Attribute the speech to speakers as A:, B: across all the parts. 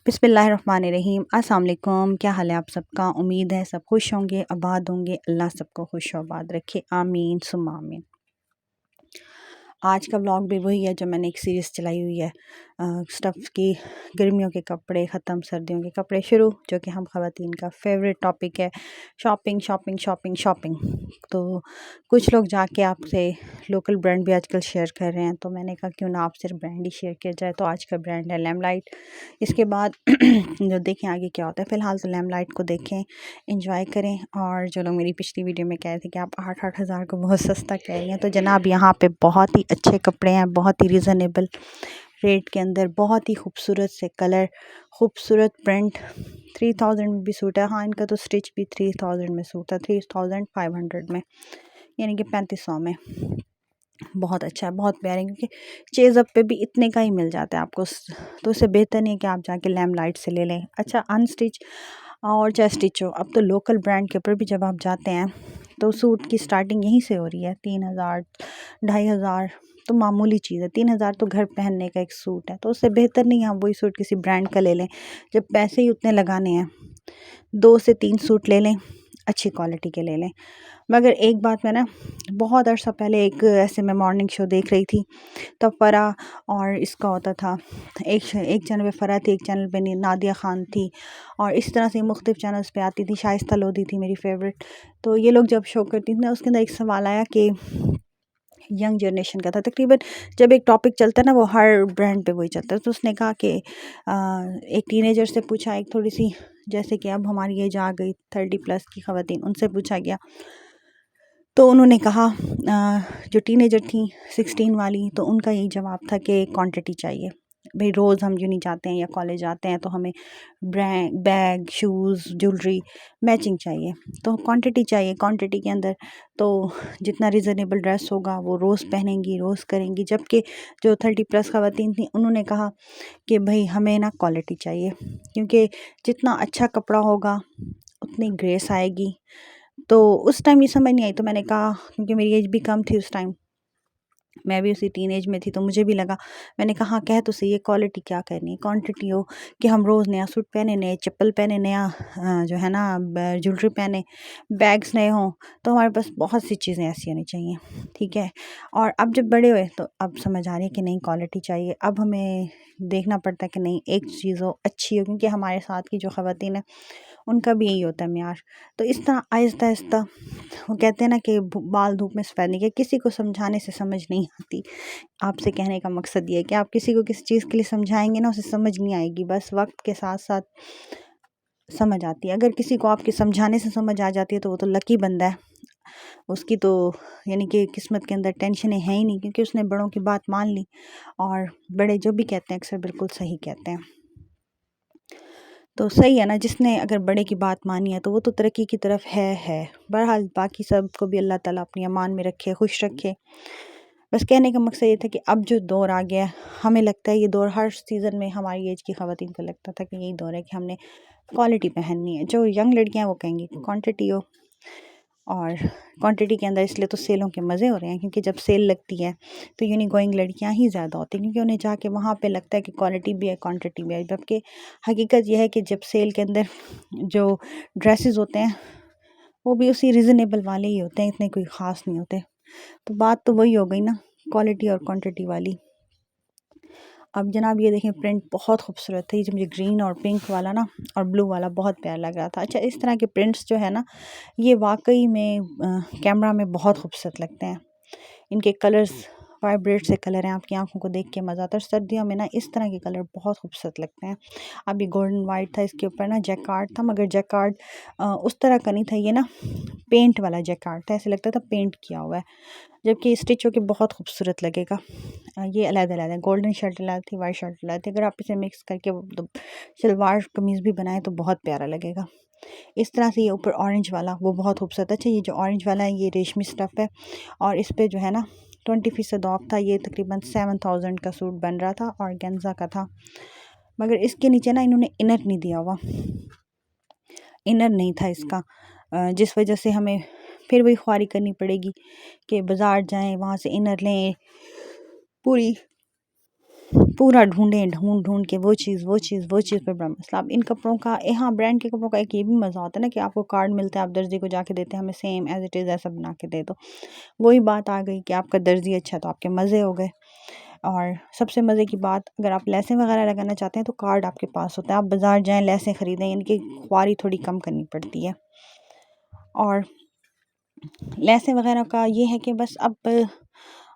A: बिस्मिल्लाहिर्रहमानिर्रहीम। अस्सलाम वालेकुम। क्या हाल है आप सबका? उम्मीद है सब खुश होंगे, आबाद होंगे। अल्लाह सबको खुश और आबाद रखे, आमीन सुम्मा आमीन। आज का व्लॉग भी वही है जो मैंने एक सीरीज़ चलाई हुई है, स्टफ़ की। गर्मियों के कपड़े ख़त्म, सर्दियों के कपड़े शुरू, जो कि हम ख़वातीन का फेवरेट टॉपिक है। Shopping shopping shopping shopping. तो कुछ लोग जाके आपसे लोकल ब्रांड भी आजकल शेयर कर रहे हैं, तो मैंने कहा क्यों ना आप सिर्फ ब्रांड ही शेयर किया जाए। तो आज का ब्रांड है लैमलाइट। इसके बाद जो देखें आगे क्या होता है। फ़िलहाल तो लैमलाइट को देखें, इंजॉय करें। और जो लोग मेरी पिछली वीडियो में कह रहे थे कि आप 8-8 हज़ार को बहुत सस्ता कह रही हैं, तो जनाब यहाँ पे बहुत ही अच्छे कपड़े हैं, बहुत ही रिज़नेबल रेट के अंदर, बहुत ही खूबसूरत से कलर, खूबसूरत प्रिंट। 3000 में भी सूट है। हाँ, इनका तो स्टिच भी 3000 में सूट है, 3500 में, यानी कि 3500 में। बहुत अच्छा है, बहुत प्यारे, क्योंकि चेज़ अप पे भी इतने का ही मिल जाता है आपको। तो इससे बेहतर नहीं है कि आप जाके लैमलाइट से ले लें। अच्छा, अनस्टिच और चाहे स्टिच हो, अब तो लोकल ब्रांड के ऊपर भी जब आप जाते हैं तो सूट की स्टार्टिंग यहीं से हो रही है। 3000, 2500 तो मामूली चीज़ है। 3000 तो घर पहनने का एक सूट है। तो उससे बेहतर नहीं है हम वही सूट किसी ब्रांड का ले लें, जब पैसे ही उतने लगाने हैं। 2 से 3 सूट ले लें, अच्छी क्वालिटी के ले लें। मगर एक बात, मैं ना बहुत अर्सा पहले एक ऐसे मैं मॉर्निंग शो देख रही थी, तब फ़रा और इसका होता था। एक चैनल पे फ़रा थी, एक चैनल पे नादिया ख़ान थी, और इस तरह से मुख्तलिफ़ चैनल्स पे आती थी। शाइस्ता लोधी थी मेरी फ़ेवरेट। तो ये लोग जब शो करती थी ना, उसके अंदर एक सवाल आया कि यंग जनरेशन का था। तकरीबन जब एक टॉपिक चलता है ना, वो हर ब्रांड पे वही चलता है। तो उसने कहा कि एक टीनेजर से पूछा, एक थोड़ी सी, जैसे कि अब हमारी एज आ गई 30+ की ख़वातीन, उनसे पूछा गया। तो उन्होंने कहा, जो टीनेजर थी 16 वाली, तो उनका यही जवाब था कि क्वांटिटी चाहिए। भाई रोज़ हम यूनी जाते हैं या कॉलेज जाते हैं, तो हमें बैग, शूज़, ज्वेलरी मैचिंग चाहिए। तो क्वांटिटी चाहिए, क्वांटिटी के अंदर तो जितना रिज़नेबल ड्रेस होगा वो रोज़ पहनेंगी, रोज़ करेंगी। जबकि जो 30+ ख़वातीन थी, उन्होंने कहा कि भाई हमें ना क्वालिटी चाहिए, क्योंकि जितना अच्छा कपड़ा होगा उतनी ग्रेस आएगी। तो उस टाइम ये समझ नहीं आई। तो मैंने कहा, क्योंकि मेरी एज भी कम थी उस टाइम, मैं भी उसी टीनेज में थी, तो मुझे भी लगा। मैंने कहा, कह तो सही है, क्वालिटी क्या करनी है, क्वांटिटी हो कि हम रोज़ नया सूट पहने, नए चप्पल पहने, नया जो है ना ज्वेलरी पहने, बैग्स नए हों। तो हमारे पास बहुत सी चीज़ें ऐसी होनी चाहिए, ठीक है। और अब जब बड़े हुए तो अब समझ आ रही है कि नहीं, क्वालिटी चाहिए। अब हमें देखना पड़ता है कि नहीं, एक चीज़ हो, अच्छी हो, क्योंकि हमारे साथ की जो ख़वातीन है उनका भी यही होता है म्यार। तो इस तरह आहिस्ता आहिस्ता, वो कहते हैं ना कि बाल धूप में सफ़ेद नहीं, कि किसी को समझाने से समझ नहीं आती। आपसे कहने का मकसद ये है कि आप किसी को किसी चीज़ के लिए समझाएंगे ना, उसे समझ नहीं आएगी, बस वक्त के साथ साथ समझ आती है। अगर किसी को आपके समझाने से समझ आ जाती है, तो वो तो लकी बंदा है। उसकी तो यानी कि किस्मत के अंदर टेंशनें हैं ही नहीं, क्योंकि उसने बड़ों की बात मान ली। और बड़े जो भी कहते हैं अक्सर बिल्कुल सही कहते हैं। तो सही है ना, जिसने अगर बड़े की बात मानी है तो वो तो तरक्की की तरफ है। बहरहाल बाकी सबको भी अल्लाह ताला अपनी अमान में रखे, खुश रखे। बस कहने का मकसद ये था कि अब जो दौर आ गया है, हमें लगता है ये दौर हर सीज़न में हमारी एज की ख़वातीन को लगता था कि यही दौर है कि हमने क्वालिटी पहननी है। जो यंग लड़कियां वो कहेंगी क्वांटिटी हो। और क्वांटिटी के अंदर इसलिए तो सेलों के मज़े हो रहे हैं, क्योंकि जब सेल लगती है तो यूनी गोइंग लड़कियां ही ज़्यादा होती हैं, क्योंकि उन्हें जाके वहाँ पे लगता है कि क्वालिटी भी है, क्वांटिटी भी है। जबकि हकीकत यह है कि जब सेल के अंदर जो ड्रेसेस होते हैं वो भी उसी रिजनेबल वाले ही होते हैं, इतने कोई ख़ास नहीं होते। तो बात तो वही हो गई ना, क्वालिटी और क्वांटिटी वाली। अब जनाब ये देखें, प्रिंट बहुत खूबसूरत है। ये जो मुझे ग्रीन और पिंक वाला ना और ब्लू वाला बहुत प्यारा लग रहा था। अच्छा, इस तरह के प्रिंट्स जो है ना, ये वाकई में कैमरा में बहुत खूबसूरत लगते हैं। इनके कलर्स वाइब्रेट से कलर हैं, आपकी आंखों को देख के मज़ा आता है। सर्दियों में ना इस तरह के कलर बहुत खूबसूरत लगते हैं। अब ये गोल्डन वाइट था, इसके ऊपर ना जैकार्ड था, मगर जैकार्ड उस तरह का नहीं था। ये ना पेंट वाला जैकार्ड था, ऐसे लगता था पेंट किया हुआ है, जबकि स्टिच होके बहुत खूबसूरत लगेगा। ये अलग-अलग है, गोल्डन शर्ट अलग थी, वाइट शर्ट अलग थी। अगर आप इसे मिक्स करके तो सलवार कमीज़ भी बनाएं तो बहुत प्यारा लगेगा। इस तरह से ये ऊपर ऑरेंज वाला वो बहुत खूबसूरत है। अच्छा, ये जो ऑरेंज वाला है ये रेशमी स्टफ़ है, और इस पे जो है ना 20% ऑफ था। ये तकरीबन 7000 का सूट बन रहा था, ऑर्गेन्जा का था। मगर इसके नीचे ना इन्होंने इनर नहीं दिया हुआ, इनर नहीं था इसका, जिस वजह से हमें फिर वही ख्वारी करनी पड़ेगी कि बाज़ार जाएं, वहाँ से इनर लें, पूरी पूरा ढूंढ के वो चीज़ पे बड़ा मसला। अब इन कपड़ों का यहाँ ब्रांड के कपड़ों का एक ये भी मज़ा होता है ना कि आपको कार्ड मिलता है, आप दर्जी को जाके देते हैं, हमें सेम एज़ इट इज़ ऐसा बना के दे दो। वही बात आ गई कि आपका दर्जी अच्छा तो आपके मज़े हो गए। और सबसे मज़े की बात, अगर आप लेसें वगैरह लगाना चाहते हैं तो कार्ड आपके पास होता है, आप बाज़ार जाएँ लेसें ख़रीदें, इनकी ख्वारी थोड़ी कम करनी पड़ती है। और लेसें वगैरह का ये है कि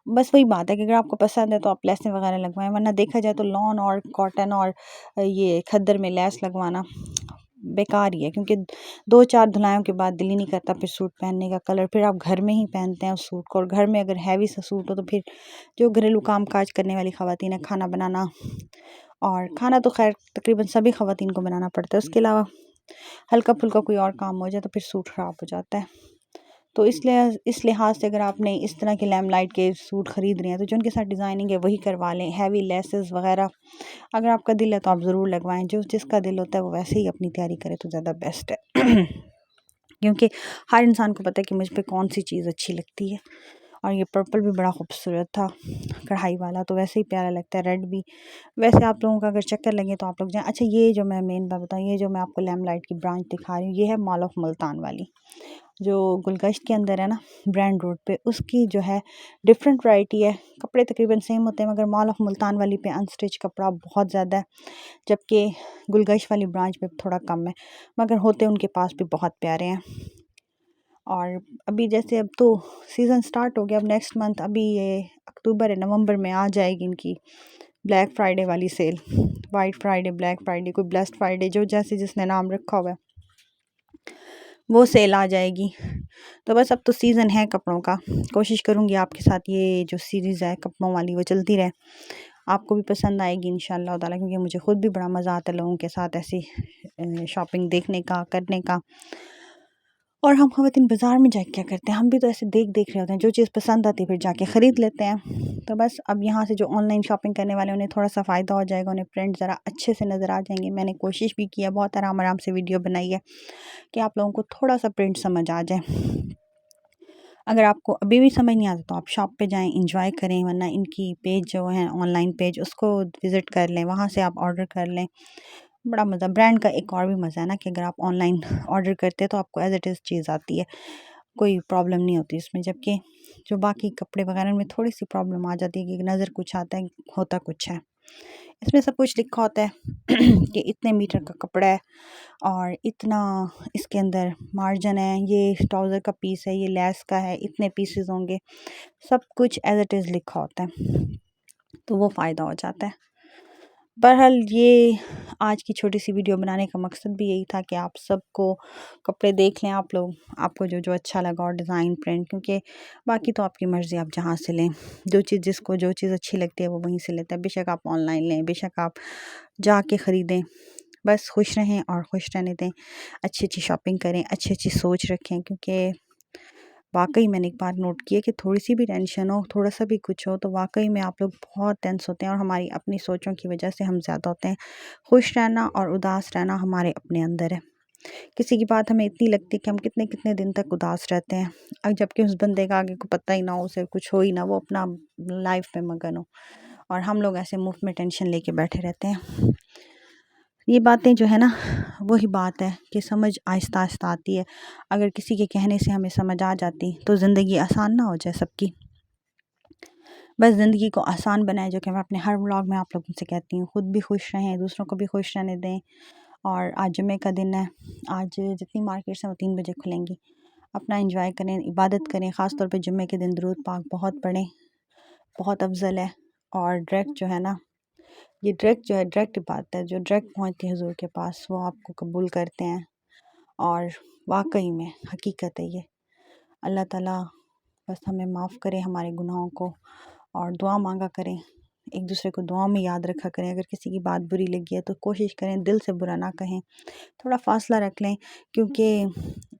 A: बस वही बात है कि अगर आपको पसंद है तो आप लेसें वगैरह लगवाएं, वरना देखा जाए तो लॉन और कॉटन और ये खद्दर में लेस लगवाना बेकार ही है, क्योंकि 2-4 धुलाइयों के बाद दिल ही नहीं करता फिर सूट पहनने का। कलर फिर आप घर में ही पहनते हैं उस सूट को, और घर में अगर हैवी सा सूट हो तो फिर जो घरेलू काम काज करने वाली ख़वातीन है, खाना बनाना, और खाना तो खैर तकरीबन सभी ख़वातीन को बनाना पड़ता है, उसके अलावा हल्का फुल्का कोई और काम हो जाए तो फिर सूट ख़राब हो जाता है। तो इस लिहाज से अगर आपने इस तरह के लैम्प के सूट ख़रीद रहे हैं तो जो उनके साथ डिज़ाइनिंग है वही करवा लें, हैवी लेसेस वगैरह अगर आपका दिल है तो आप ज़रूर लगवाएं। जो जिसका दिल होता है वो वैसे ही अपनी तैयारी करे तो ज़्यादा बेस्ट है। क्योंकि हर इंसान को पता है कि मुझ पे कौन सी चीज़ अच्छी लगती है। और ये पर्पल भी बड़ा खूबसूरत था, कढ़ाई वाला, तो वैसे ही प्यारा लगता है। रेड भी वैसे आप लोगों का अगर चक्कर लगे तो आप लोग जाएं। अच्छा, ये जो मैं मेन बात बताऊँ, ये जो मैं आपको लैम्प लाइट की ब्रांच दिखा रही हूँ, ये है मॉल ऑफ मुल्तान वाली, जो गुलगश्त के अंदर है ना, ब्रांड रोड पे। उसकी जो है डिफरेंट वैरायटी है, कपड़े तकरीबन सेम होते हैं, मगर मॉल ऑफ मुल्तान वाली पे अनस्टिच कपड़ा बहुत ज़्यादा है, जबकि गुलगश्त वाली ब्रांच पे थोड़ा कम है, मगर होते उनके पास भी बहुत प्यारे हैं। और अभी जैसे अब तो सीज़न स्टार्ट हो गया, अब नेक्स्ट मंथ, अभी ये अक्टूबर है, नवंबर में आ जाएगी इनकी ब्लैक फ्राइडे वाली sale. White Friday, black Friday, कोई ब्लेस्ड फ्राइडे, जो जैसे जिसने नाम रखा हुआ है, वो सेल आ जाएगी। तो बस अब तो सीज़न है कपड़ों का। कोशिश करूँगी आपके साथ ये जो सीरीज़ है कपड़ों वाली वो चलती रहे, आपको भी पसंद आएगी इंशाअल्लाह ताला, क्योंकि मुझे ख़ुद भी बड़ा मज़ा आता है लोगों के साथ ऐसी शॉपिंग देखने का, करने का। और हम ख़वातीन बाज़ार में जाके क्या करते हैं, हम भी तो ऐसे देख रहे होते हैं, जो चीज़ पसंद आती है फिर जाके ख़रीद लेते हैं। तो बस अब यहाँ से जो ऑनलाइन शॉपिंग करने वाले उन्हें थोड़ा सा फ़ायदा हो जाएगा, उन्हें प्रिंट ज़रा अच्छे से नज़र आ जाएंगे। मैंने कोशिश भी की है, बहुत आराम से वीडियो बनाई है कि आप लोगों को थोड़ा सा प्रिंट समझ आ जाए। अगर आपको अभी भी समझ नहीं आता तो आप शॉप पे जाएं, इंजॉय करें, वरना इनकी पेज जो है ऑनलाइन पेज, उसको विज़िट कर लें, वहाँ से आप ऑर्डर कर लें। बड़ा मज़ा, ब्रांड का एक और भी मज़ा है ना कि अगर आप ऑनलाइन ऑर्डर करते हैं तो आपको एज़ इट इज़ चीज़ आती है, कोई प्रॉब्लम नहीं होती इसमें। जबकि जो बाकी कपड़े वगैरह में थोड़ी सी प्रॉब्लम आ जाती है कि नज़र कुछ आता है, होता कुछ है। इसमें सब कुछ लिखा होता है कि इतने मीटर का कपड़ा है और इतना इसके अंदर मार्जिन है, ये ट्राउज़र का पीस है, ये लेस का है, इतने पीसेस होंगे, सब कुछ एज़ इट इज़ लिखा होता है, तो वो फ़ायदा हो जाता है। बहरहाल ये आज की छोटी सी वीडियो बनाने का मकसद भी यही था कि आप सबको कपड़े देख लें आप लोग, आपको जो अच्छा लगा, और डिज़ाइन, प्रिंट, क्योंकि बाकी तो आपकी मर्ज़ी, आप जहाँ से लें, जो चीज़ जिसको जो चीज़ अच्छी लगती है वो वहीं से लेता है। बेशक आप ऑनलाइन लें, बेशक आप जाके ख़रीदें, बस खुश रहें और खुश रहने दें। अच्छी शॉपिंग करें, अच्छी सोच रखें, क्योंकि वाक़ई मैंने एक बात नोट की है कि थोड़ी सी भी टेंशन हो, थोड़ा सा भी कुछ हो, तो वाक़ई में आप लोग बहुत टेंस होते हैं, और हमारी अपनी सोचों की वजह से हम ज़्यादा होते हैं। खुश रहना और उदास रहना हमारे अपने अंदर है। किसी की बात हमें इतनी लगती है कि हम कितने दिन तक उदास रहते हैं, और जबकि उस बंदे का आगे को पता ही ना हो, उसे कुछ हो ही ना, वो अपना लाइफ में मगन हो, और हम लोग ऐसे मुफ्त में टेंशन लेके बैठे रहते हैं। ये बातें जो है ना, वही बात है कि समझ आहिस्ता आती है। अगर किसी के कहने से हमें समझ आ जाती तो ज़िंदगी आसान ना हो जाए सबकी। बस ज़िंदगी को आसान बनाएं, जो कि मैं अपने हर व्लॉग में आप लोगों से कहती हूँ। ख़ुद भी खुश रहें, दूसरों को भी खुश रहने दें। और आज जुम्मे का दिन है, आज जितनी मार्केट्स हैं वो 3 बजे खुलेंगी। अपना एंजॉय करें, इबादत करें, ख़ास तौर पे जुम्मे के दिन दुरूद पाक बहुत पढ़ें, बहुत अफजल है। और डायरेक्ट जो है ना, ये डायरेक्ट बात है, जो डायरेक्ट पहुँचती है हुज़ूर के पास, वो आपको कबूल करते हैं। और वाकई में हकीकत है ये। अल्लाह ताला बस हमें माफ़ करे हमारे गुनाहों को, और दुआ मांगा करें, एक दूसरे को दुआ में याद रखा करें। अगर किसी की बात बुरी लगी है तो कोशिश करें दिल से बुरा ना कहें, थोड़ा फ़ासला रख लें, क्योंकि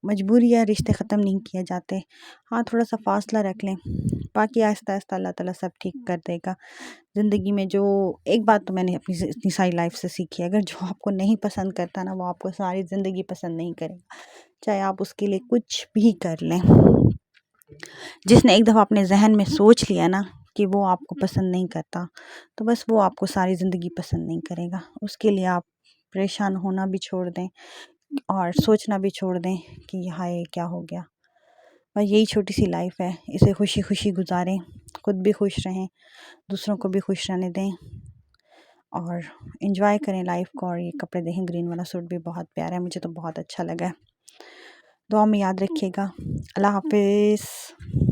A: मजबूरी या रिश्ते ख़त्म नहीं किए जाते। हाँ, थोड़ा सा फ़ासला रख लें, बाकी आहिस्ता अल्लाह ताला सब ठीक कर देगा। ज़िंदगी में जो एक बात तो मैंने अपनी सारी लाइफ से सीखी है, अगर जो आपको नहीं पसंद करता ना, वो आपको सारी ज़िंदगी पसंद नहीं करेगा, चाहे आप उसके लिए कुछ भी कर लें। जिसने एक दफ़ा अपने जहन में सोच लिया ना कि वो आपको पसंद नहीं करता, तो बस वो आपको सारी ज़िंदगी पसंद नहीं करेगा। उसके लिए आप परेशान होना भी छोड़ दें और सोचना भी छोड़ दें कि हाय क्या हो गया। बस यही छोटी-सी लाइफ़ है, इसे खुशी-खुशी गुज़ारें, खुद भी खुश रहें, दूसरों को भी खुश रहने दें और एन्जॉय करें लाइफ़ को। और ये कपड़े देखें, ग्रीन वाला सूट भी बहुत प्यारा है, मुझे तो बहुत अच्छा लगा है। दुआ में याद रखिएगा। अल्लाह हाफ़िज़।